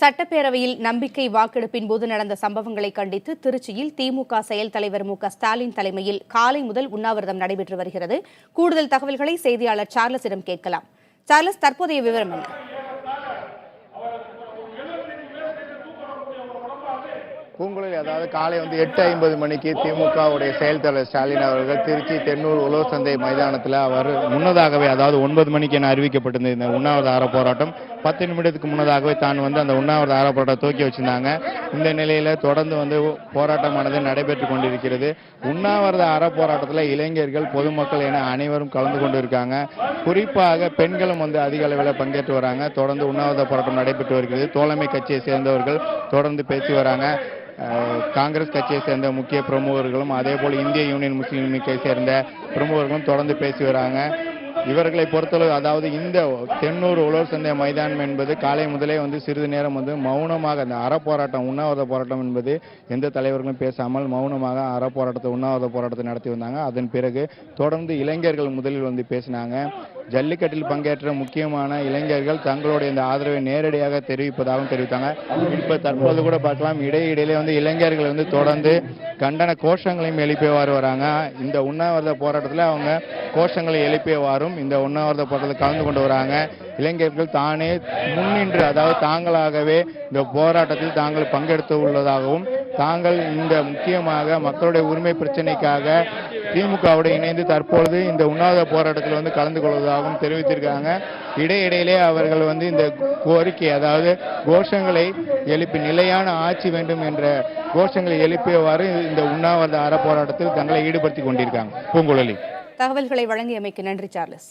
சட்டப்பேரவையில் நம்பிக்கை வாக்கெடுப்பின் போது நடந்த சம்பவங்களை கண்டித்து திருச்சியில் திமுக செயல் தலைவர் மு.க.ஸ்டாலின் தலைமையில் காலை முதல் உண்ணாவிரதம் நடைபெற்று வருகிறது. கூடுதல் தகவல்களை செய்தியாளர் சார்லஸிடம் கேட்கலாம். சார்லஸ், தற்போதைய விவரம் என்ன? பூங்குழலி, அதாவது காலை 8:50 மணிக்கு திமுகவுடைய செயல் தலைவர் ஸ்டாலின் அவர்கள் திருச்சி தென்னூர் உழவு சந்தை மைதானத்தில் அவர் முன்னதாகவே, அதாவது 9 மணிக்கு என அறிவிக்கப்பட்டிருந்த இந்த உண்ணாவிரத ஆர போராட்டம் 10 நிமிடத்துக்கு முன்னதாகவே தான் அந்த உண்ணாவிரத ஆர போராட்டம் துவக்கி வச்சிருந்தாங்க. இந்த நிலையில தொடர்ந்து போராட்டமானது நடைபெற்று கொண்டிருக்கிறது. உண்ணாவிரத ஆர போராட்டத்தில் இளைஞர்கள், பொதுமக்கள் என அனைவரும் கலந்து கொண்டிருக்காங்க. குறிப்பாக பெண்களும் அதிக அளவில் பங்கேற்று வராங்க. தொடர்ந்து உண்ணாவிரத போராட்டம் நடைபெற்று வருகிறது. தோழமை கட்சியை சேர்ந்தவர்கள் தொடர்ந்து பேசி வராங்க. காங்கிரஸ் கட்சியை சேர்ந்த முக்கிய பிரமுகர்களும் அதே போல இந்திய யூனியன் முஸ்லீம் லீக்கை சேர்ந்த பிரமுகர்களும் தொடர்ந்து பேசி வராங்க. இவர்களை பொறுத்தளவு, அதாவது இந்த தென்னூர் உழவர் சந்தை மைதானம் என்பது காலை முதலே சிறிது நேரம் மௌனமாக இந்த அறப்போராட்டம், உண்ணாவிரத போராட்டம் என்பது எந்த தலைவர்களும் பேசாமல் மௌனமாக அறப்போராட்டத்தை, உண்ணாவிரத போராட்டத்தை நடத்தி வந்தாங்க. அதன் பிறகு தொடர்ந்து இளைஞர்கள் முதலில் பேசினாங்க. ஜல்லிக்கட்டில் பங்கேற்ற முக்கியமான இளைஞர்கள் தங்களுடைய இந்த ஆதரவை நேரடியாக தெரிவிப்பதாகவும் தெரிவித்தாங்க. இப்ப தற்போது கூட பார்க்கலாம், இடையிடையிலே இளைஞர்கள் தொடர்ந்து கண்டன கோஷங்களையும் எழுப்பியவாறு வராங்க. இந்த உண்ணாவிரத போராட்டத்தில் அவங்க கோஷங்களை எழுப்பியவாறும் இந்த உண்ணாவிரத போராட்டத்தில் கலந்து கொண்டு வராங்க. இளைஞர்கள் தானே முன்னின்று, அதாவது தாங்களாகவே இந்த போராட்டத்தில் தாங்கள் பங்கெடுத்து உள்ளதாகவும், தாங்கள் இந்த முக்கியமாக மக்களுடைய உரிமை பிரச்சனைக்காக திமுகவோடு இணைந்து தற்பொழுது இந்த உண்ணாவிரத போராட்டத்தில் கலந்து கொள்வதாகவும் தெரிவித்திருக்காங்க. இடையிடையிலே அவர்கள் இந்த கோரிக்கை, அதாவது கோஷங்களை எழுப்பி நிலையான ஆட்சி வேண்டும் என்ற கோஷங்களை எழுப்பியவாறு இந்த உண்ணாவிரத அற போராட்டத்தில் தங்களை ஈடுபடுத்திக் கொண்டிருக்காங்க. பூங்குழலி, தகவல்களை வழங்கியமைக்கு நன்றி சார்லஸ்.